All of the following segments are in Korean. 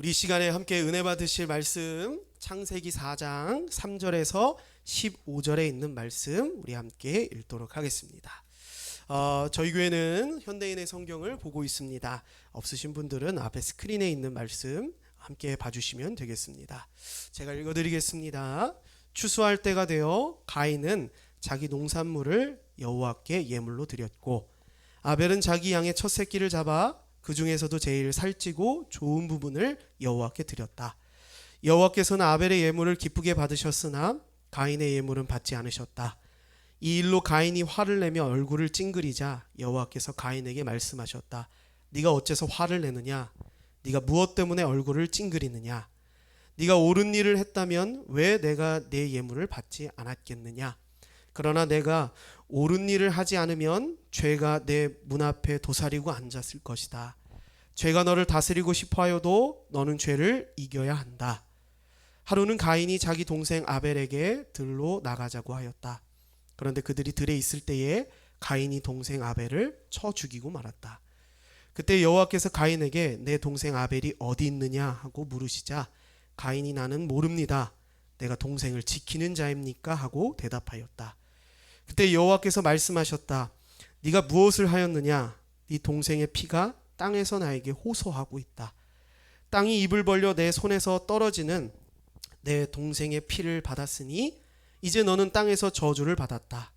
우리 시간에 함께 은혜 받으실 말씀 창세기 4장 3절에서 15절에 있는 말씀 우리 함께 읽도록 하겠습니다. 저희 교회는 현대인의 성경을 보고 있습니다. 없으신 분들은 앞에 스크린에 있는 말씀 함께 봐주시면 되겠습니다. 제가 읽어드리겠습니다. 추수할 때가 되어 가인은 자기 농산물을 여호와께 예물로 드렸고 아벨은 자기 양의 첫 새끼를 잡아 그 중에서도 제일 살찌고 좋은 부분을 여호와께 드렸다. 여호와께서는 아벨의 예물을 기쁘게 받으셨으나 가인의 예물은 받지 않으셨다. 이 일로 가인이 화를 내며 얼굴을 찡그리자 여호와께서 가인에게 말씀하셨다. 네가 어째서 화를 내느냐? 네가 무엇 때문에 얼굴을 찡그리느냐? 네가 옳은 일을 했다면 왜 내가 내 예물을 받지 않았겠느냐? 그러나 내가 옳은 일을 하지 않으면 죄가 내 문 앞에 도사리고 앉았을 것이다. 죄가 너를 다스리고 싶어하여도 너는 죄를 이겨야 한다. 하루는 가인이 자기 동생 아벨에게 들로 나가자고 하였다. 그런데 그들이 들에 있을 때에 가인이 동생 아벨을 쳐 죽이고 말았다. 그때 여호와께서 가인에게 내 동생 아벨이 어디 있느냐 하고 물으시자 가인이 나는 모릅니다. 내가 동생을 지키는 자입니까? 하고 대답하였다. 그때 여호와께서 말씀하셨다. 네가 무엇을 하였느냐? 네 동생의 피가 땅에서 나에게 호소하고 있다. 땅이 입을 벌려 내 손에서 떨어지는 내 동생의 피를 받았으니 이제 너는 땅에서 저주를 받았다.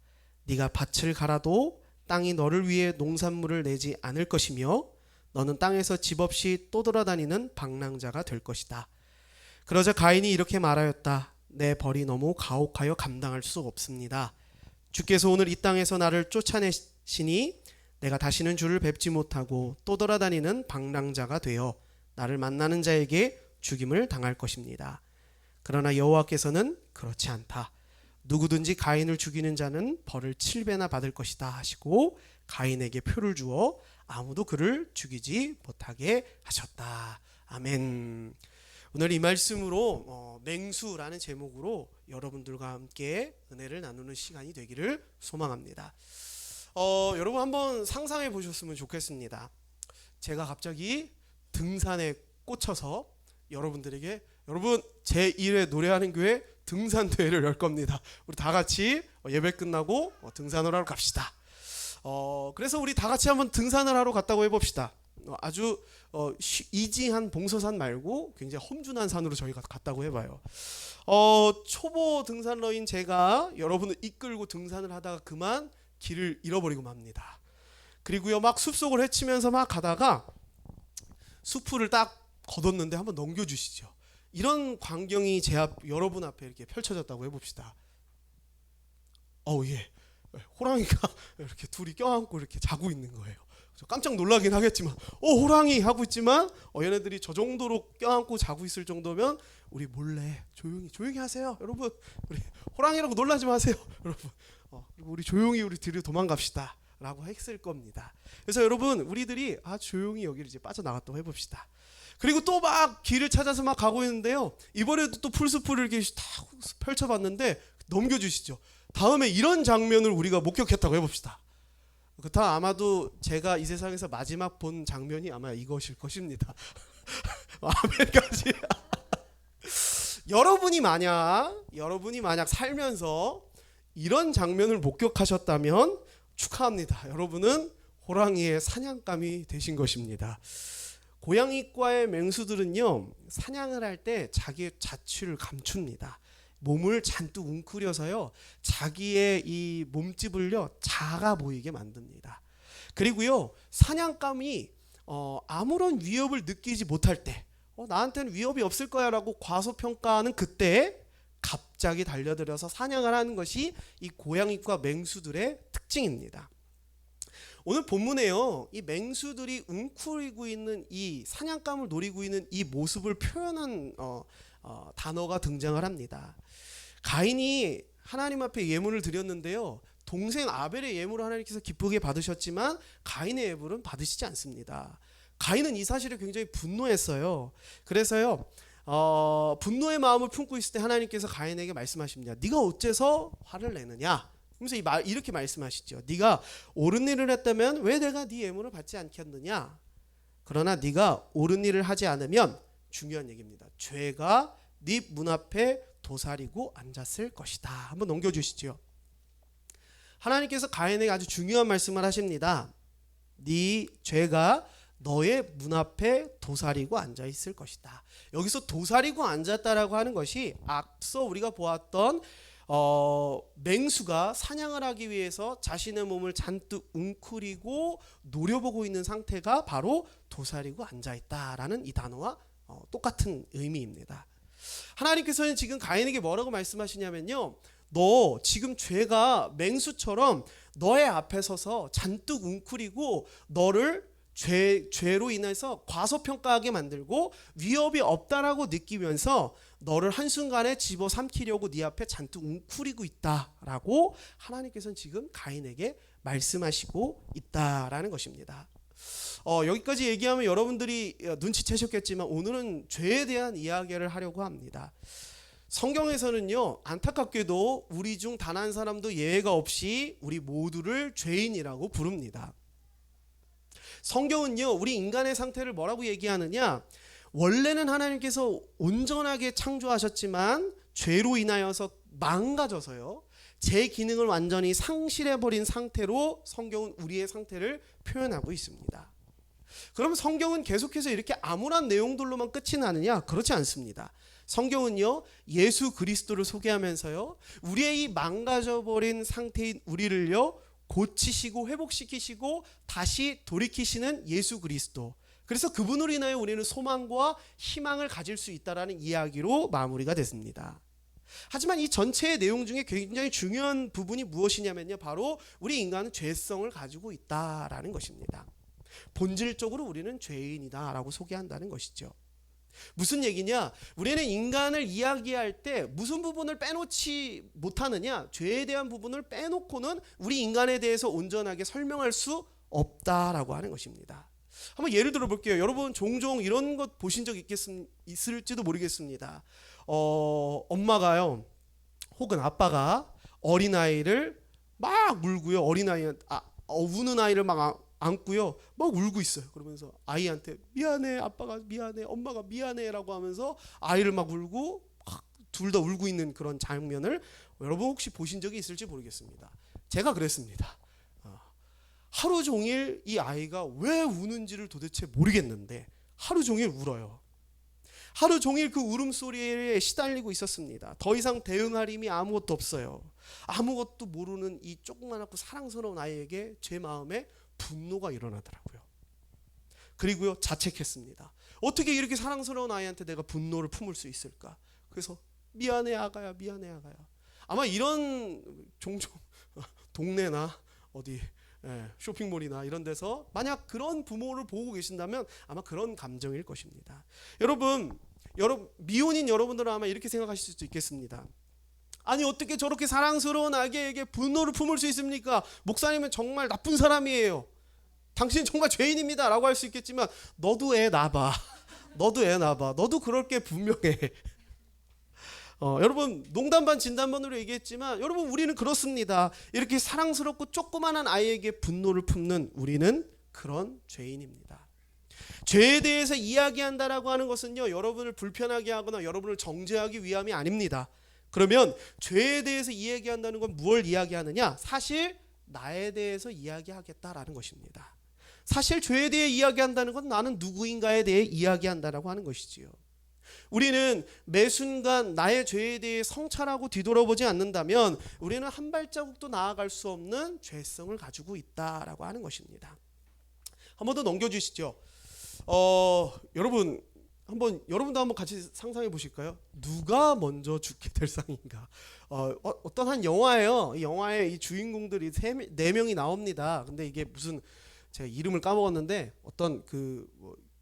네가 밭을 갈아도 땅이 너를 위해 농산물을 내지 않을 것이며 너는 땅에서 집 없이 떠돌아다니는 방랑자가 될 것이다. 그러자 가인이 이렇게 말하였다. 내 벌이 너무 가혹하여 감당할 수 없습니다. 주께서 오늘 이 땅에서 나를 쫓아내시니 내가 다시는 주를 뵙지 못하고 떠돌아다니는 방랑자가 되어 나를 만나는 자에게 죽임을 당할 것입니다. 그러나 여호와께서는 그렇지 않다. 누구든지 가인을 죽이는 자는 벌을 7배나 받을 것이다 하시고 가인에게 표를 주어 아무도 그를 죽이지 못하게 하셨다. 아멘. 오늘 이 말씀으로 맹수라는 제목으로 여러분들과 함께 은혜를 나누는 시간이 되기를 소망합니다. 여러분 한번 상상해 보셨으면 좋겠습니다. 제가 갑자기 등산에 꽂혀서 여러분들에게 여러분 제1회 노래하는 교회 등산 대회를 열 겁니다. 우리 다 같이 예배 끝나고 등산을 하러 갑시다. 그래서 우리 다 같이 한번 등산을 하러 갔다고 해봅시다. 아주 이지한 봉서산 말고 굉장히 험준한 산으로 저희가 갔다고 해봐요. 초보 등산러인 제가 여러분을 이끌고 등산을 하다가 그만 길을 잃어버리고 맙니다. 그리고요 막 숲속을 헤치면서 막 가다가 숲을 딱 걷었는데 한번 넘겨주시죠. 이런 광경이 제 여러분 앞에 이렇게 펼쳐졌다고 해봅시다. 예, 호랑이가 이렇게 둘이 껴안고 이렇게 자고 있는 거예요. 깜짝 놀라긴 하겠지만 호랑이 하고 있지만 얘네들이 저 정도로 껴안고 자고 있을 정도면 우리 몰래 조용히 하세요. 여러분 우리 호랑이라고 놀라지 마세요. 여러분 그리고 우리 조용히 우리 뒤로 도망갑시다 라고 했을 겁니다. 그래서 여러분 우리들이 조용히 여기를 이제 빠져나갔다고 해봅시다. 그리고 또 막 길을 찾아서 막 가고 있는데요. 이번에도 또 풀숲을 이렇게 다 펼쳐봤는데 넘겨주시죠. 다음에 이런 장면을 우리가 목격했다고 해봅시다. 그렇다 아마도 제가 이 세상에서 마지막 본 장면이 아마 이것일 것입니다. 아멘까지. 여러분이 만약 살면서 이런 장면을 목격하셨다면 축하합니다. 여러분은 호랑이의 사냥감이 되신 것입니다. 고양이과의 맹수들은요 사냥을 할 때 자기의 자취를 감춥니다. 몸을 잔뜩 웅크려서요 자기의 이 몸집을요 작아 보이게 만듭니다. 그리고요 사냥감이 아무런 위협을 느끼지 못할 때 나한테는 위협이 없을 거야 라고 과소평가하는 그때 갑자기 달려들어서 사냥을 하는 것이 이 고양이과 맹수들의 특징입니다. 오늘 본문에요 이 맹수들이 웅크리고 있는 이 사냥감을 노리고 있는 이 모습을 표현한 단어가 등장을 합니다. 가인이 하나님 앞에 예물을 드렸는데요 동생 아벨의 예물을 하나님께서 기쁘게 받으셨지만 가인의 예물은 받으시지 않습니다. 가인은 이 사실에 굉장히 분노했어요. 그래서요 분노의 마음을 품고 있을 때 하나님께서 가인에게 말씀하십니다. 네가 어째서 화를 내느냐? 그래서 이렇게 말씀하시죠. 네가 옳은 일을 했다면 왜 내가 네 예물을 받지 않겠느냐? 그러나 네가 옳은 일을 하지 않으면 중요한 얘기입니다. 죄가 네 문 앞에 도사리고 앉았을 것이다. 한번 넘겨주시죠. 하나님께서 가인에게 아주 중요한 말씀을 하십니다. 네 죄가 너의 문 앞에 도사리고 앉아 있을 것이다. 여기서 도사리고 앉았다라고 하는 것이 앞서 우리가 보았던 맹수가 사냥을 하기 위해서 자신의 몸을 잔뜩 웅크리고 노려보고 있는 상태가 바로 도사리고 앉아 있다라는 이 단어와 똑같은 의미입니다. 하나님께서는 지금 가인에게 뭐라고 말씀하시냐면요, 너 지금 죄가 맹수처럼 너의 앞에 서서 잔뜩 웅크리고 너를 죄로 인해서 과소평가하게 만들고 위협이 없다라고 느끼면서 너를 한순간에 집어삼키려고 네 앞에 잔뜩 웅크리고 있다라고 하나님께서는 지금 가인에게 말씀하시고 있다라는 것입니다. 여기까지 얘기하면 여러분들이 눈치채셨겠지만 오늘은 죄에 대한 이야기를 하려고 합니다. 성경에서는요, 안타깝게도 우리 중 단 한 사람도 예외가 없이 우리 모두를 죄인이라고 부릅니다. 성경은요, 우리 인간의 상태를 뭐라고 얘기하느냐, 원래는 하나님께서 온전하게 창조하셨지만 죄로 인하여서 망가져서요, 제 기능을 완전히 상실해버린 상태로 성경은 우리의 상태를 표현하고 있습니다. 그럼 성경은 계속해서 이렇게 암울한 내용들로만 끝이 나느냐? 그렇지 않습니다. 성경은요, 예수 그리스도를 소개하면서요, 우리의 이 망가져버린 상태인 우리를요 고치시고 회복시키시고 다시 돌이키시는 예수 그리스도, 그래서 그분으로 인하여 우리는 소망과 희망을 가질 수 있다라는 이야기로 마무리가 됐습니다. 하지만 이 전체의 내용 중에 굉장히 중요한 부분이 무엇이냐면요, 바로 우리 인간은 죄성을 가지고 있다라는 것입니다. 본질적으로 우리는 죄인이다라고 소개한다는 것이죠. 무슨 얘기냐? 우리는 인간을 이야기할 때 무슨 부분을 빼놓지 못하느냐? 죄에 대한 부분을 빼놓고는 우리 인간에 대해서 온전하게 설명할 수 없다라고 하는 것입니다. 한번 예를 들어 볼게요. 여러분 종종 이런 것 보신 적 있을지도 모르겠습니다. 엄마가요, 혹은 아빠가 어린아이를 막 물고요, 우는 아이를 막 안고요, 막 울고 있어요. 그러면서 아이한테 미안해, 아빠가 미안해, 엄마가 미안해라고 하면서 아이를 막 울고 둘 다 울고 있는 그런 장면을 여러분 혹시 보신 적이 있을지 모르겠습니다. 제가 그랬습니다. 하루 종일 이 아이가 왜 우는지를 도대체 모르겠는데 하루 종일 울어요. 하루 종일 그 울음소리에 시달리고 있었습니다. 더 이상 대응할 힘이 아무것도 없어요. 아무것도 모르는 이 조그맣고 사랑스러운 아이에게 제 마음에 분노가 일어나더라고요. 그리고요, 자책했습니다. 어떻게 이렇게 사랑스러운 아이한테 내가 분노를 품을 수 있을까? 그래서 미안해 아가야, 미안해 아가야. 아마 이런 종종 동네나 어디 쇼핑몰이나 이런 데서 만약 그런 부모를 보고 계신다면 아마 그런 감정일 것입니다. 여러분 미혼인 여러분들은 아마 이렇게 생각하실 수도 있겠습니다. 아니 어떻게 저렇게 사랑스러운 아기에게 분노를 품을 수 있습니까? 목사님은 정말 나쁜 사람이에요. 당신 정말 죄인입니다 라고 할 수 있겠지만 너도 애 낳아봐. 너도 애 낳아봐. 너도 그럴 게 분명해. 여러분 농담 반 진담 반으로 얘기했지만 여러분 우리는 그렇습니다. 이렇게 사랑스럽고 조그만한 아이에게 분노를 품는 우리는 그런 죄인입니다. 죄에 대해서 이야기한다라고 하는 것은요, 여러분을 불편하게 하거나 여러분을 정죄하기 위함이 아닙니다. 그러면 죄에 대해서 이야기한다는 건 무엇을 이야기하느냐? 사실 나에 대해서 이야기하겠다라는 것입니다. 사실 죄에 대해 이야기한다는 건 나는 누구인가에 대해 이야기한다라고 하는 것이지요. 우리는 매 순간 나의 죄에 대해 성찰하고 뒤돌아보지 않는다면 우리는 한 발자국도 나아갈 수 없는 죄성을 가지고 있다라고 하는 것입니다. 한 번 더 넘겨주시죠. 여러분도 한번 같이 상상해 보실까요? 누가 먼저 죽게 될 상인가? 어떤 한 영화예요. 이 영화에 이 주인공들이 네 명이 나옵니다. 근데 이게 무슨 제가 이름을 까먹었는데 어떤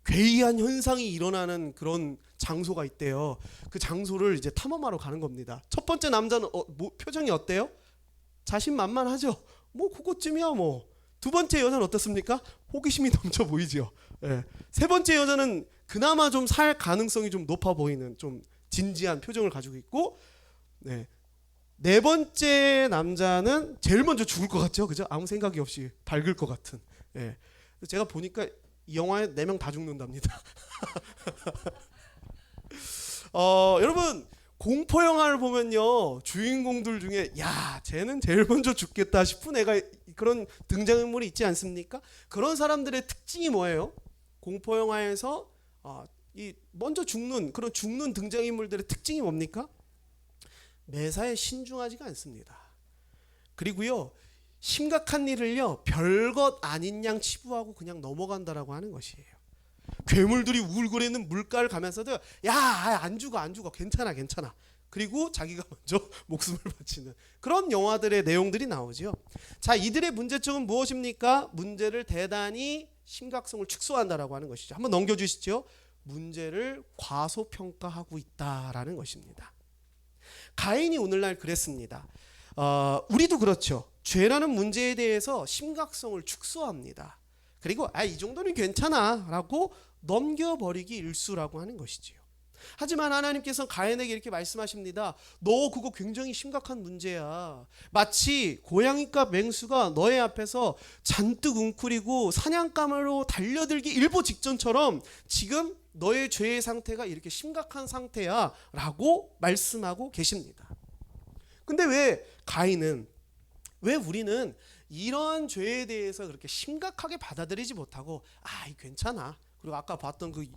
괴이한 현상이 일어나는 그런 장소가 있대요. 그 장소를 이제 탐험하러 가는 겁니다. 첫 번째 남자는 표정이 어때요? 자신만만하죠. 그것쯤이야 뭐. 두 번째 여자는 어떻습니까? 호기심이 넘쳐 보이죠. 세 번째 여자는 그나마 좀 살 가능성이 좀 높아 보이는 좀 진지한 표정을 가지고 있고, 네 번째 남자는 제일 먼저 죽을 것 같죠, 그죠? 아무 생각이 없이 밝을 것 같은. 제가 보니까 이 영화에 4명 다 죽는답니다. 여러분 공포 영화를 보면요 주인공들 중에 야 쟤는 제일 먼저 죽겠다 싶은 애가 그런 등장인물이 있지 않습니까? 그런 사람들의 특징이 뭐예요? 공포 영화에서 이 먼저 죽는 그런 죽는 등장인물들의 특징이 뭡니까? 매사에 신중하지가 않습니다. 그리고요 심각한 일을요 별것 아닌 양 치부하고 그냥 넘어간다라고 하는 것이에요. 괴물들이 울고래는 물가를 가면서도 야 안 죽어 안 죽어 괜찮아 괜찮아. 그리고 자기가 먼저 목숨을 바치는 그런 영화들의 내용들이 나오죠. 자, 이들의 문제점은 무엇입니까? 문제를 대단히 심각성을 축소한다라고 하는 것이죠. 한번 넘겨주시죠. 문제를 과소평가하고 있다라는 것입니다. 가인이 오늘날 그랬습니다. 우리도 그렇죠. 죄라는 문제에 대해서 심각성을 축소합니다. 그리고 이 정도는 괜찮아 라고 넘겨버리기 일수라고 하는 것이지요. 하지만 하나님께서 가인에게 이렇게 말씀하십니다. 너 그거 굉장히 심각한 문제야. 마치 고양이과 맹수가 너의 앞에서 잔뜩 웅크리고 사냥감으로 달려들기 일보 직전처럼 지금 너의 죄의 상태가 이렇게 심각한 상태야 라고 말씀하고 계십니다. 근데 왜 우리는 이런 죄에 대해서 그렇게 심각하게 받아들이지 못하고 괜찮아. 그리고 아까 봤던 그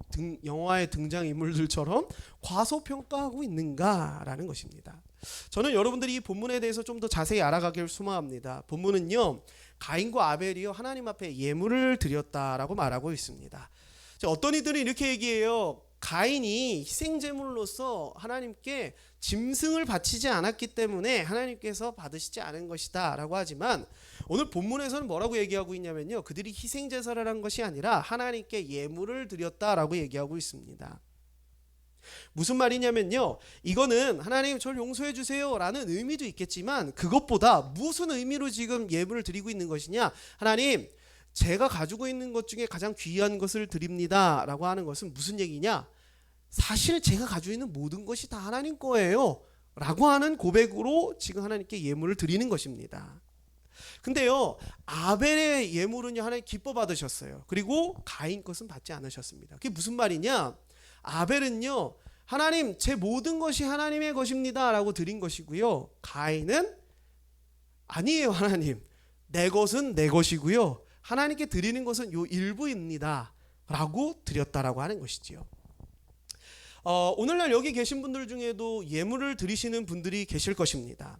영화의 등장인물들처럼 과소평가하고 있는가라는 것입니다. 저는 여러분들이 이 본문에 대해서 좀 더 자세히 알아가길 소망합니다. 본문은요 가인과 아벨이요 하나님 앞에 예물을 드렸다라고 말하고 있습니다. 어떤 이들은 이렇게 얘기해요. 가인이 희생제물로서 하나님께 짐승을 바치지 않았기 때문에 하나님께서 받으시지 않은 것이다 라고 하지만 오늘 본문에서는 뭐라고 얘기하고 있냐면요 그들이 희생제사를 한 것이 아니라 하나님께 예물을 드렸다라고 얘기하고 있습니다. 무슨 말이냐면요 이거는 하나님 저를 용서해 주세요 라는 의미도 있겠지만 그것보다 무슨 의미로 지금 예물을 드리고 있는 것이냐, 하나님 제가 가지고 있는 것 중에 가장 귀한 것을 드립니다 라고 하는 것은 무슨 얘기냐, 사실 제가 가지고 있는 모든 것이 다 하나님 거예요 라고 하는 고백으로 지금 하나님께 예물을 드리는 것입니다. 근데요 아벨의 예물은요 하나님 기뻐 받으셨어요. 그리고 가인 것은 받지 않으셨습니다. 그게 무슨 말이냐, 아벨은요 하나님 제 모든 것이 하나님의 것입니다 라고 드린 것이고요, 가인은 아니에요 하나님 내 것은 내 것이고요 하나님께 드리는 것은 요 일부입니다 라고 드렸다라고 하는 것이지요. 오늘날 여기 계신 분들 중에도 예물을 드리시는 분들이 계실 것입니다.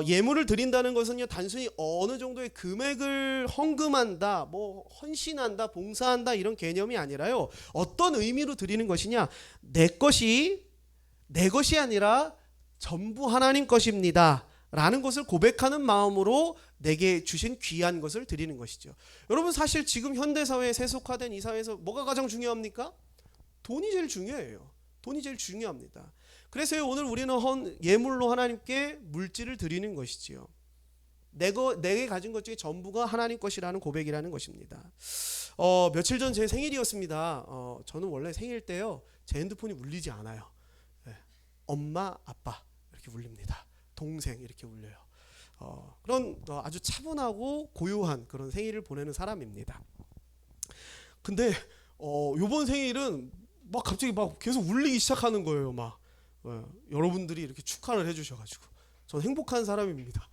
예물을 드린다는 것은요 단순히 어느 정도의 금액을 헌금한다, 뭐 헌신한다, 봉사한다 이런 개념이 아니라요 어떤 의미로 드리는 것이냐, 내 것이 내 것이 아니라 전부 하나님 것입니다 라는 것을 고백하는 마음으로 내게 주신 귀한 것을 드리는 것이죠. 여러분 사실 지금 현대사회에 세속화된 이 사회에서 뭐가 가장 중요합니까? 돈이 제일 중요해요. 돈이 제일 중요합니다. 그래서 오늘 우리는 예물로 하나님께 물질을 드리는 것이지요. 내게 가진 것 중에 전부가 하나님 것이라는 고백이라는 것입니다. 며칠 전 제 생일이었습니다. 저는 원래 생일 때요 제 핸드폰이 울리지 않아요. 엄마, 아빠 이렇게 울립니다. 동생 이렇게 울려요. 그런 아주 차분하고 고요한 그런 생일을 보내는 사람입니다. 근데 요번 생일은 막 갑자기 막 계속 울리기 시작하는 거예요. 막 여러분들이 이렇게 축하를 해주셔가지고 전 행복한 사람입니다.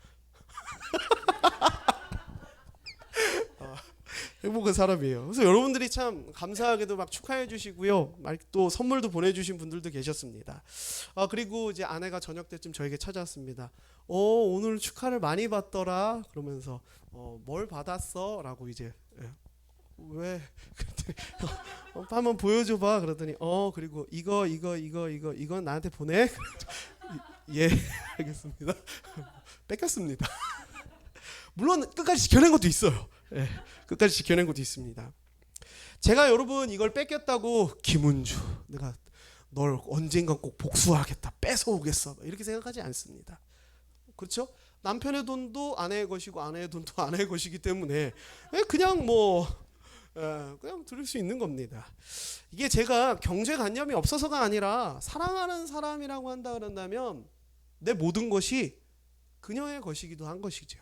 행복한 사람이에요. 그래서 여러분들이 참 감사하게도 막 축하해 주시고요, 또 선물도 보내주신 분들도 계셨습니다. 그리고 이제 아내가 저녁 때쯤 저에게 찾아왔습니다. 오늘 축하를 많이 받더라 그러면서 뭘 받았어? 라고 이제 왜? 한번 보여줘봐 그러더니 그리고 이건 나한테 보내? 예 알겠습니다. 뺏겼습니다. 물론 끝까지 지켜낸 것도 있어요. 끝까지 지켜낸 것도 있습니다. 제가 여러분 이걸 뺏겼다고 김은주 내가 널 언젠간 꼭 복수하겠다 뺏어오겠어 이렇게 생각하지 않습니다. 그렇죠? 남편의 돈도 아내의 것이고 아내의 돈도 아내의 것이기 때문에 그냥 그냥 들을 수 있는 겁니다. 이게 제가 경제관념이 없어서가 아니라 사랑하는 사람이라고 한다 그런다면 내 모든 것이 그녀의 것이기도 한 것이죠.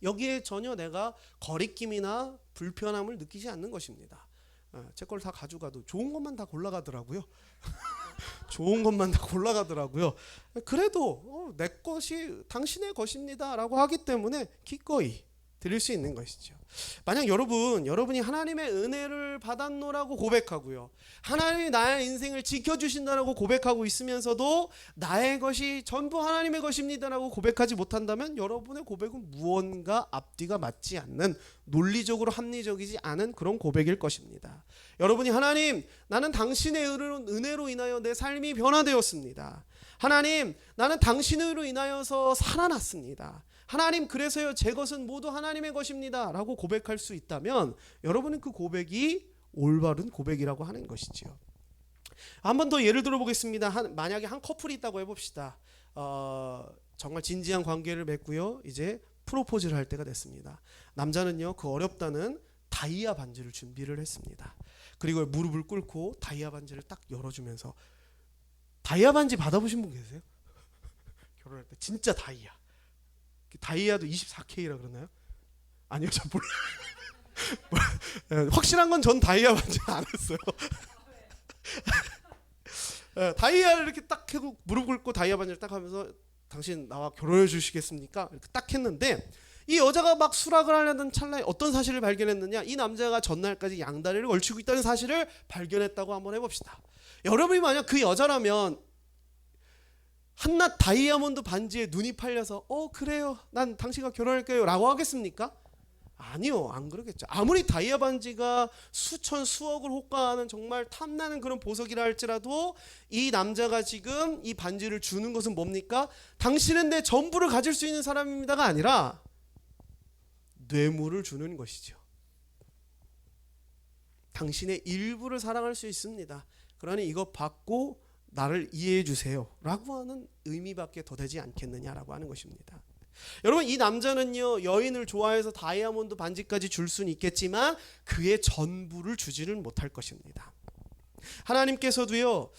여기에 전혀 내가 거리낌이나 불편함을 느끼지 않는 것입니다. 제 걸 다 가져가도 좋은 것만 다 골라가더라고요. 좋은 것만 다 골라가더라고요. 그래도 내 것이 당신의 것입니다라고 하기 때문에 기꺼이 드릴 수 있는 것이죠. 만약 여러분이 하나님의 은혜를 받았노라고 고백하고요, 하나님이 나의 인생을 지켜주신다라고 고백하고 있으면서도 나의 것이 전부 하나님의 것입니다라고 고백하지 못한다면 여러분의 고백은 무언가 앞뒤가 맞지 않는, 논리적으로 합리적이지 않은 그런 고백일 것입니다. 여러분이 하나님, 나는 당신의 은혜로 인하여 내 삶이 변화되었습니다. 하나님, 나는 당신으로 인하여서 살아났습니다. 하나님, 그래서요 제 것은 모두 하나님의 것입니다 라고 고백할 수 있다면 여러분은 그 고백이 올바른 고백이라고 하는 것이지요. 한 번 더 예를 들어 보겠습니다. 만약에 한 커플이 있다고 해봅시다. 정말 진지한 관계를 맺고요, 이제 프로포즈를 할 때가 됐습니다. 남자는요 그 어렵다는 다이아 반지를 준비를 했습니다. 그리고 무릎을 꿇고 다이아 반지를 딱 열어주면서, 다이아 반지 받아보신 분 계세요? 결혼할 때 진짜 다이아도 24K라 그러나요? 아니요, 저 몰라요. 확실한 건 전 다이아 반지 안 했어요. 다이아를 이렇게 딱 하고 무릎 꿇고 다이아 반지를 딱 하면서 당신 나와 결혼해 주시겠습니까? 이렇게 딱 했는데 이 여자가 막 수락을 하려던 찰나에 어떤 사실을 발견했느냐, 이 남자가 전날까지 양다리를 걸치고 있다는 사실을 발견했다고 한번 해봅시다. 여러분이 만약 그 여자라면 한낱 다이아몬드 반지에 눈이 팔려서 그래요, 난 당신과 결혼할게요 라고 하겠습니까? 아니요, 안 그러겠죠. 아무리 다이아 반지가 수천 수억을 호가하는 정말 탐나는 그런 보석이라 할지라도 이 남자가 지금 이 반지를 주는 것은 뭡니까? 당신은 내 전부를 가질 수 있는 사람입니다가 아니라 뇌물을 주는 것이죠. 당신의 일부를 사랑할 수 있습니다. 그러니 이거 받고 나를 이해해 주세요 라고 하는 의미밖에 더 되지 않겠느냐라고 하는 것입니다. 여러분, 이 남자는요 여인을 좋아해서 다이아몬드 반지까지 줄 수는 있겠지만 그의 전부를 주지는 못할 것입니다. 하나님께서도요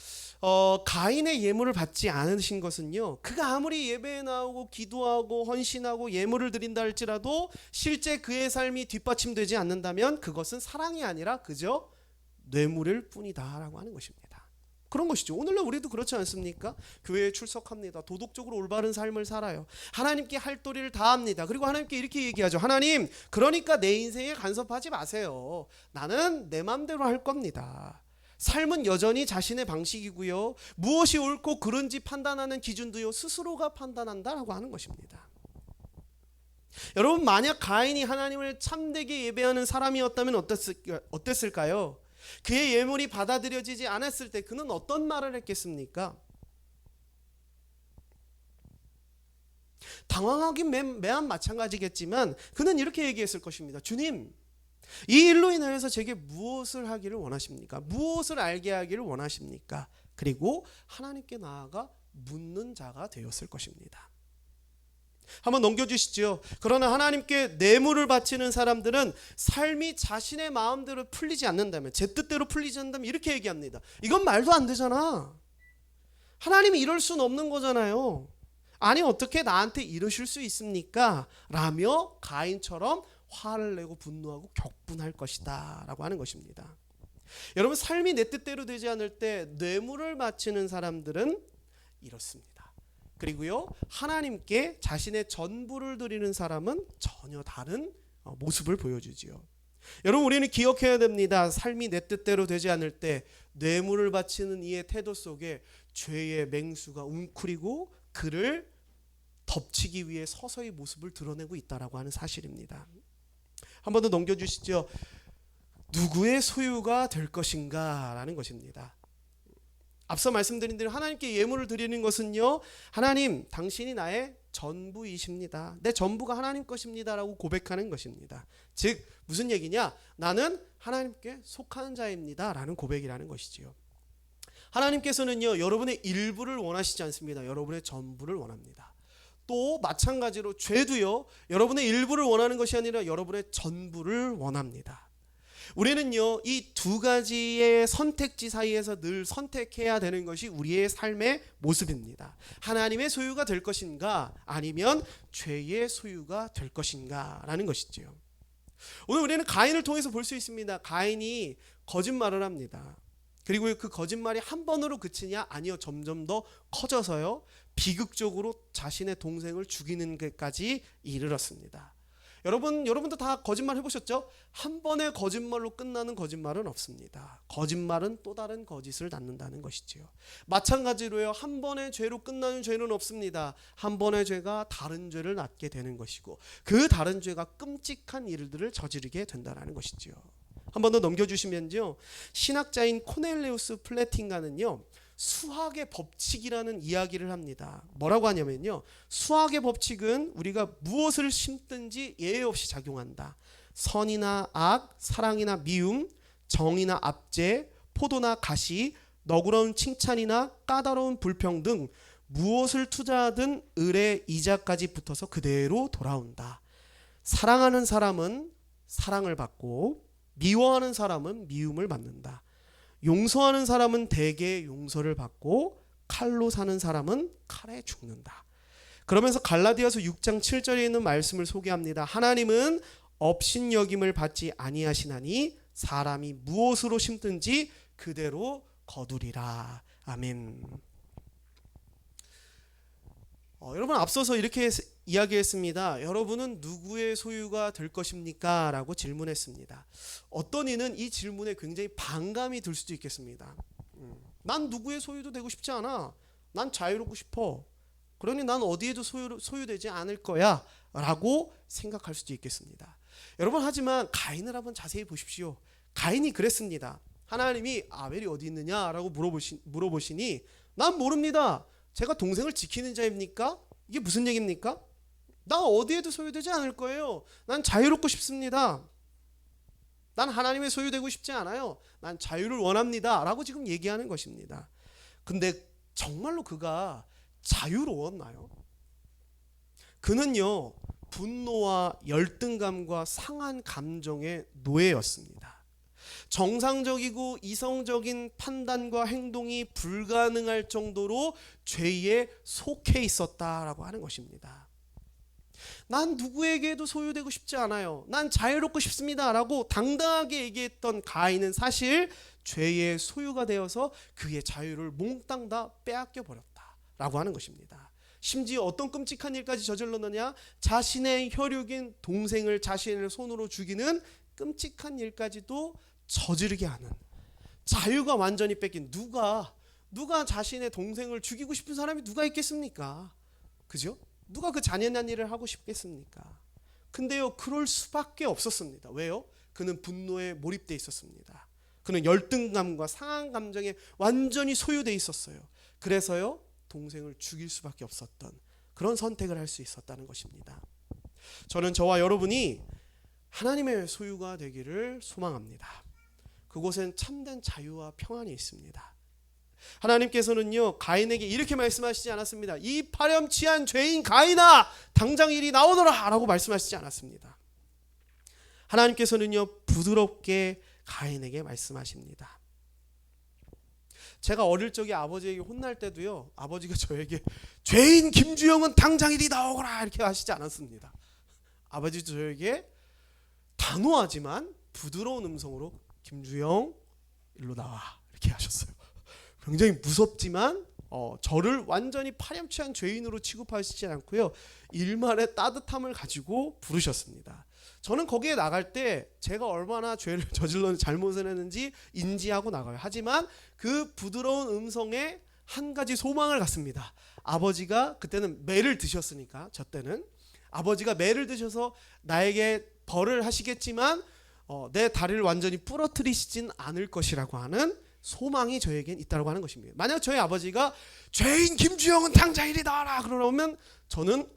가인의 예물을 받지 않으신 것은요, 그가 아무리 예배에 나오고 기도하고 헌신하고 예물을 드린다 할지라도 실제 그의 삶이 뒷받침되지 않는다면 그것은 사랑이 아니라 그저 뇌물일 뿐이다 라고 하는 것입니다. 그런 것이죠. 오늘날 우리도 그렇지 않습니까? 교회에 출석합니다. 도덕적으로 올바른 삶을 살아요. 하나님께 할 도리를 다합니다. 그리고 하나님께 이렇게 얘기하죠. 하나님, 그러니까 내 인생에 간섭하지 마세요. 나는 내 마음대로 할 겁니다. 삶은 여전히 자신의 방식이고요, 무엇이 옳고 그른지 판단하는 기준도요 스스로가 판단한다라고 하는 것입니다. 여러분, 만약 가인이 하나님을 참되게 예배하는 사람이었다면 어땠을까요? 그의 예물이 받아들여지지 않았을 때 그는 어떤 말을 했겠습니까? 당황하긴 매한 마찬가지겠지만 그는 이렇게 얘기했을 것입니다. 주님, 이 일로 인하여서 제게 무엇을 하기를 원하십니까? 무엇을 알게 하기를 원하십니까? 그리고 하나님께 나아가 묻는 자가 되었을 것입니다. 한번 넘겨주시죠. 그러나 하나님께 뇌물을 바치는 사람들은 삶이 자신의 마음대로 풀리지 않는다면, 제 뜻대로 풀리지 않는다면 이렇게 얘기합니다. 이건 말도 안 되잖아. 하나님이 이럴 수는 없는 거잖아요. 아니, 어떻게 나한테 이러실 수 있습니까? 라며 가인처럼 화를 내고 분노하고 격분할 것이다 라고 하는 것입니다. 여러분, 삶이 내 뜻대로 되지 않을 때 뇌물을 바치는 사람들은 이렇습니다. 그리고요, 하나님께 자신의 전부를 드리는 사람은 전혀 다른 모습을 보여주지요. 여러분, 우리는 기억해야 됩니다. 삶이 내 뜻대로 되지 않을 때 뇌물을 바치는 이의 태도 속에 죄의 맹수가 웅크리고 그를 덮치기 위해 서서히 모습을 드러내고 있다라고 하는 사실입니다. 한 번 더 넘겨주시죠. 누구의 소유가 될 것인가 라는 것입니다. 앞서 말씀드린 대로 하나님께 예물을 드리는 것은요, 하나님, 당신이 나의 전부이십니다. 내 전부가 하나님 것입니다 라고 고백하는 것입니다. 즉 무슨 얘기냐? 나는 하나님께 속하는 자입니다 라는 고백이라는 것이지요. 하나님께서는요 여러분의 일부를 원하시지 않습니다. 여러분의 전부를 원합니다. 또 마찬가지로 죄도요 여러분의 일부를 원하는 것이 아니라 여러분의 전부를 원합니다. 우리는요 이 두 가지의 선택지 사이에서 늘 선택해야 되는 것이 우리의 삶의 모습입니다. 하나님의 소유가 될 것인가 아니면 죄의 소유가 될 것인가 라는 것이지요. 오늘 우리는 가인을 통해서 볼 수 있습니다. 가인이 거짓말을 합니다. 그리고 그 거짓말이 한 번으로 그치냐? 아니요. 점점 더 커져서요. 비극적으로 자신의 동생을 죽이는 데까지 이르렀습니다. 여러분도 다 거짓말 해보셨죠? 한 번의 거짓말로 끝나는 거짓말은 없습니다. 거짓말은 또 다른 거짓을 낳는다는 것이지요. 마찬가지로요. 한 번의 죄로 끝나는 죄는 없습니다. 한 번의 죄가 다른 죄를 낳게 되는 것이고 그 다른 죄가 끔찍한 일들을 저지르게 된다는 것이지요. 한 번 더 넘겨주시면요. 신학자인 코넬레우스 플래팅가는요. 수학의 법칙이라는 이야기를 합니다. 뭐라고 하냐면요. 수학의 법칙은 우리가 무엇을 심든지 예외 없이 작용한다. 선이나 악, 사랑이나 미움, 정의나 압제, 포도나 가시, 너그러운 칭찬이나 까다로운 불평 등 무엇을 투자하든 을의 이자까지 붙어서 그대로 돌아온다. 사랑하는 사람은 사랑을 받고 미워하는 사람은 미움을 받는다. 용서하는 사람은 대개 용서를 받고 칼로 사는 사람은 칼에 죽는다. 그러면서 갈라디아서 6장 7절에 있는 말씀을 소개합니다. 하나님은 업신여김을 받지 아니하시나니 사람이 무엇으로 심든지 그대로 거두리라. 아멘. 여러분 앞서서 이렇게 이야기했습니다. 여러분은 누구의 소유가 될 것입니까? 라고 질문했습니다. 어떤 이는 이 질문에 굉장히 반감이 들 수도 있겠습니다. 난 누구의 소유도 되고 싶지 않아. 난 자유롭고 싶어. 그러니 난 어디에도 소유되지 않을 거야 라고 생각할 수도 있겠습니다. 여러분 하지만 가인을 한번 자세히 보십시오. 가인이 그랬습니다. 하나님이 아벨이 어디 있느냐 라고 물어보시니 난 모릅니다. 제가 동생을 지키는 자입니까? 이게 무슨 얘기입니까? 나 어디에도 소유되지 않을 거예요. 난 자유롭고 싶습니다. 난 하나님의 소유되고 싶지 않아요. 난 자유를 원합니다 라고 지금 얘기하는 것입니다. 근데 정말로 그가 자유로웠나요? 그는요 분노와 열등감과 상한 감정의 노예였습니다. 정상적이고 이성적인 판단과 행동이 불가능할 정도로 죄에 속해 있었다라고 하는 것입니다. 난 누구에게도 소유되고 싶지 않아요. 난 자유롭고 싶습니다 라고 당당하게 얘기했던 가인은 사실 죄의 소유가 되어서 그의 자유를 몽땅 다 빼앗겨 버렸다라고 하는 것입니다. 심지어 어떤 끔찍한 일까지 저질렀느냐? 자신의 혈육인 동생을 자신의 손으로 죽이는 끔찍한 일까지도 저지르게 하는, 자유가 완전히 뺏긴, 누가 자신의 동생을 죽이고 싶은 사람이 누가 있겠습니까? 그죠? 누가 그 잔인한 일을 하고 싶겠습니까? 근데요 그럴 수밖에 없었습니다. 왜요? 그는 분노에 몰입돼 있었습니다. 그는 열등감과 상한 감정에 완전히 소유돼 있었어요. 그래서요 동생을 죽일 수밖에 없었던 그런 선택을 할 수 있었다는 것입니다. 저는 저와 여러분이 하나님의 소유가 되기를 소망합니다. 그곳엔 참된 자유와 평안이 있습니다. 하나님께서는요 가인에게 이렇게 말씀하시지 않았습니다. 이 파렴치한 죄인 가인아 당장 이리 나오너라 라고 말씀하시지 않았습니다. 하나님께서는요 부드럽게 가인에게 말씀하십니다. 제가 어릴 적에 아버지에게 혼날 때도요 아버지가 저에게 죄인 김주영은 당장 이리 나오거라 이렇게 하시지 않았습니다. 아버지도 저에게 단호하지만 부드러운 음성으로 김주영 일로 나와 이렇게 하셨어요. 굉장히 무섭지만 저를 완전히 파렴치한 죄인으로 취급하시지 않고요 일말의 따뜻함을 가지고 부르셨습니다. 저는 거기에 나갈 때 제가 얼마나 죄를 저질렀는지 잘못을 했는지 인지하고 나가요. 하지만 그 부드러운 음성에 한 가지 소망을 갖습니다. 아버지가 그때는 매를 드셨으니까, 저 때는 아버지가 매를 드셔서 나에게 벌을 하시겠지만 내 다리를 완전히 부러뜨리시진 않을 것이라고 하는 소망이 저에겐 있다고 하는 것입니다. 만약 저희 아버지가 죄인 김주영은 당장 이리 나와라 그러면 저는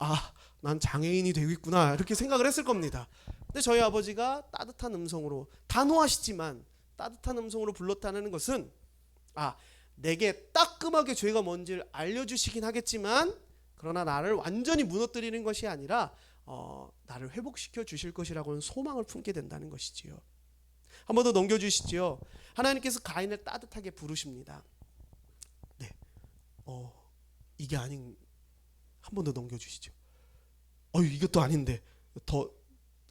난 장애인이 되고 있구나 이렇게 생각을 했을 겁니다. 근데 저희 아버지가 따뜻한 음성으로, 단호하시지만 따뜻한 음성으로 불렀다는 것은 내게 따끔하게 죄가 뭔지를 알려주시긴 하겠지만 그러나 나를 완전히 무너뜨리는 것이 아니라 나를 회복시켜 주실 것이라고는 소망을 품게 된다는 것이지요. 한 번 더 넘겨주시지요. 하나님께서 가인을 따뜻하게 부르십니다. 네, 이게 아닌, 한 번 더 넘겨주시죠. 이것도 아닌데 더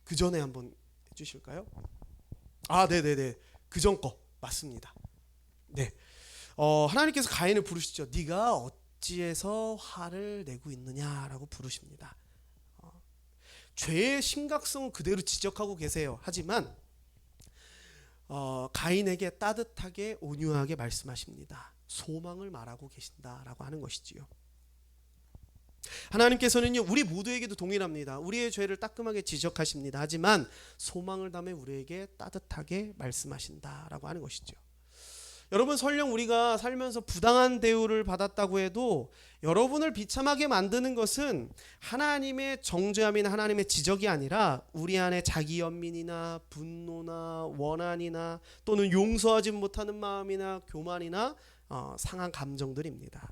그 전에 한번 해주실까요? 네네네, 그 전 거 맞습니다. 네. 하나님께서 가인을 부르시죠. 네가 어찌해서 화를 내고 있느냐라고 부르십니다. 죄의 심각성은 그대로 지적하고 계세요. 하지만 가인에게 따뜻하게 온유하게 말씀하십니다. 소망을 말하고 계신다라고 하는 것이지요. 하나님께서는요, 우리 모두에게도 동일합니다. 우리의 죄를 따끔하게 지적하십니다. 하지만 소망을 담아 우리에게 따뜻하게 말씀하신다라고 하는 것이죠. 여러분, 설령 우리가 살면서 부당한 대우를 받았다고 해도 여러분을 비참하게 만드는 것은 하나님의 정죄함이나 하나님의 지적이 아니라 우리 안에 자기 연민이나 분노나 원한이나 또는 용서하지 못하는 마음이나 교만이나 상한 감정들입니다.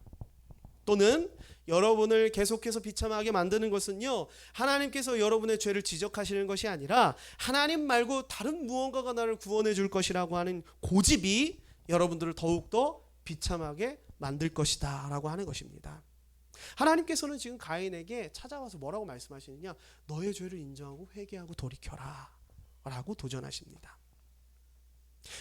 또는 여러분을 계속해서 비참하게 만드는 것은요, 하나님께서 여러분의 죄를 지적하시는 것이 아니라 하나님 말고 다른 무언가가 나를 구원해 줄 것이라고 하는 고집이 여러분들을 더욱더 비참하게 만들 것이다 라고 하는 것입니다. 하나님께서는 지금 가인에게 찾아와서 뭐라고 말씀하시느냐, 너의 죄를 인정하고 회개하고 돌이켜라 라고 도전하십니다.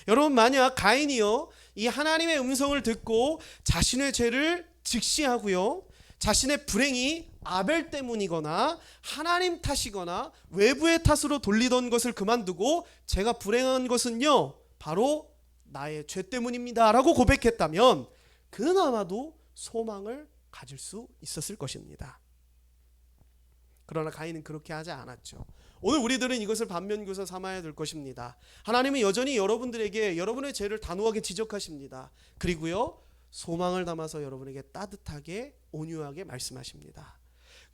여러분, 만약 가인이요, 이 하나님의 음성을 듣고 자신의 죄를 직시하고요, 자신의 불행이 아벨 때문이거나 하나님 탓이거나 외부의 탓으로 돌리던 것을 그만두고 제가 불행한 것은요 바로 나의 죄 때문입니다 라고 고백했다면 그는 아마도 소망을 가질 수 있었을 것입니다. 그러나 가인은 그렇게 하지 않았죠. 오늘 우리들은 이것을 반면교사 삼아야 될 것입니다. 하나님은 여전히 여러분들에게 여러분의 죄를 단호하게 지적하십니다. 그리고요, 소망을 담아서 여러분에게 따뜻하게 온유하게 말씀하십니다.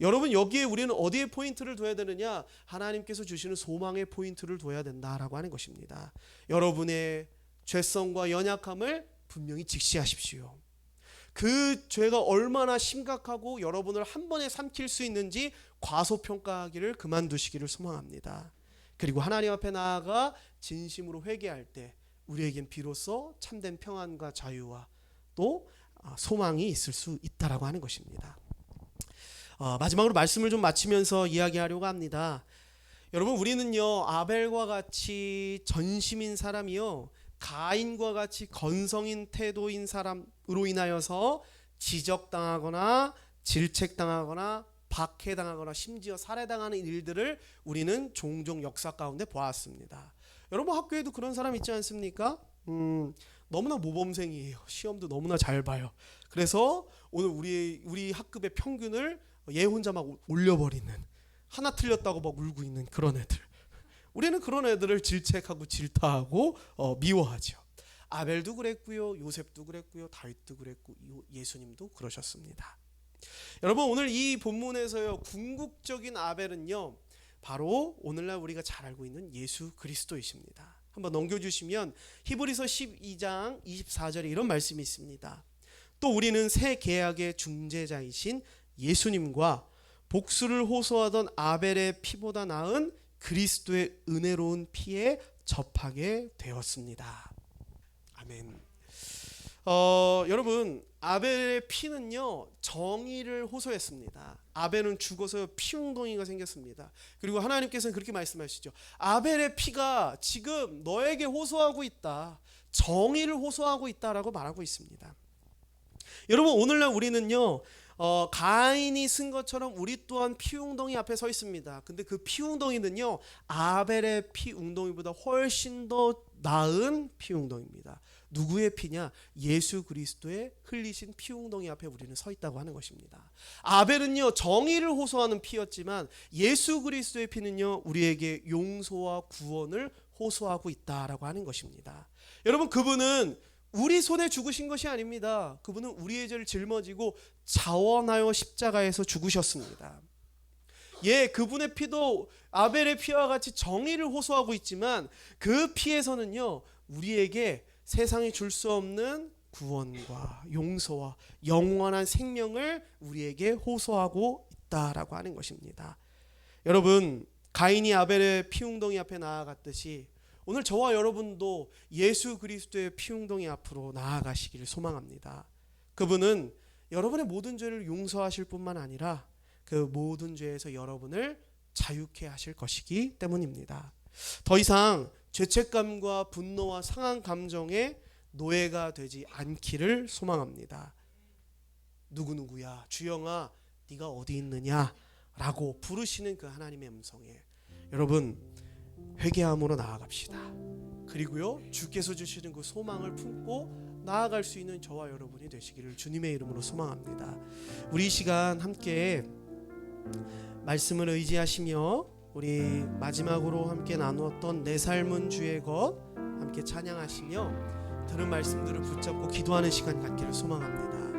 여러분, 여기에 우리는 어디에 포인트를 둬야 되느냐? 하나님께서 주시는 소망의 포인트를 둬야 된다라고 하는 것입니다. 여러분의 죄성과 연약함을 분명히 직시하십시오. 그 죄가 얼마나 심각하고 여러분을 한 번에 삼킬 수 있는지 과소평가하기를 그만두시기를 소망합니다. 그리고 하나님 앞에 나아가 진심으로 회개할 때 우리에겐 비로소 참된 평안과 자유와 또 소망이 있을 수 있다라고 하는 것입니다. 마지막으로 말씀을 좀 마치면서 이야기하려고 합니다. 여러분, 우리는요 아벨과 같이 전심인 사람이요 가인과 같이 건성인 태도인 사람으로 인하여서 지적당하거나 질책당하거나 박해당하거나 심지어 살해당하는 일들을 우리는 종종 역사 가운데 보았습니다. 여러분, 학교에도 그런 사람 있지 않습니까? 너무나 모범생이에요. 시험도 너무나 잘 봐요. 그래서 오늘 우리 학급의 평균을 얘 혼자 막 올려버리는, 하나 틀렸다고 막 울고 있는 그런 애들. 우리는 그런 애들을 질책하고 질타하고 미워하죠. 아벨도 그랬고요, 요셉도 그랬고요, 다윗도 그랬고 예수님도 그러셨습니다. 여러분, 오늘 이 본문에서요 궁극적인 아벨은요 바로 오늘날 우리가 잘 알고 있는 예수 그리스도이십니다. 한번 넘겨주시면 히브리서 12장 24절에 이런 말씀이 있습니다. 또 우리는 새 계약의 중재자이신 예수님과 복수를 호소하던 아벨의 피보다 나은 그리스도의 은혜로운 피에 접하게 되었습니다. 아멘. 여러분, 아벨의 피는요 정의를 호소했습니다. 아벨은 죽어서 피웅덩이가 생겼습니다. 그리고 하나님께서는 그렇게 말씀하시죠. 아벨의 피가 지금 너에게 호소하고 있다, 정의를 호소하고 있다라고 말하고 있습니다. 여러분, 오늘날 우리는요 가인이 쓴 것처럼 우리 또한 피웅덩이 앞에 서 있습니다. 근데 그 피웅덩이는요 아벨의 피웅덩이보다 훨씬 더 나은 피웅덩이입니다. 누구의 피냐? 예수 그리스도의 흘리신 피웅덩이 앞에 우리는 서 있다고 하는 것입니다. 아벨은요 정의를 호소하는 피였지만 예수 그리스도의 피는요 우리에게 용서와 구원을 호소하고 있다라고 하는 것입니다. 여러분, 그분은 우리 손에 죽으신 것이 아닙니다. 그분은 우리의 죄를 짊어지고 자원하여 십자가에서 죽으셨습니다. 예, 그분의 피도 아벨의 피와 같이 정의를 호소하고 있지만 그 피에서는요 우리에게 세상이 줄 수 없는 구원과 용서와 영원한 생명을 우리에게 호소하고 있다라고 하는 것입니다. 여러분, 가인이 아벨의 피웅덩이 앞에 나아갔듯이 오늘 저와 여러분도 예수 그리스도의 피웅덩이 앞으로 나아가시기를 소망합니다. 그분은 여러분의 모든 죄를 용서하실 뿐만 아니라 그 모든 죄에서 여러분을 자유케 하실 것이기 때문입니다. 더 이상 죄책감과 분노와 상한 감정에 노예가 되지 않기를 소망합니다. 누구누구야 주영아 네가 어디 있느냐 라고 부르시는 그 하나님의 음성에 여러분 회개함으로 나아갑시다. 그리고요 주께서 주시는 그 소망을 품고 나아갈 수 있는 저와 여러분이 되시기를 주님의 이름으로 소망합니다. 우리 이 시간 함께 말씀을 의지하시며 우리 마지막으로 함께 나누었던 내 삶은 주의 것 함께 찬양하시며 들은 말씀들을 붙잡고 기도하는 시간 갖기를 소망합니다.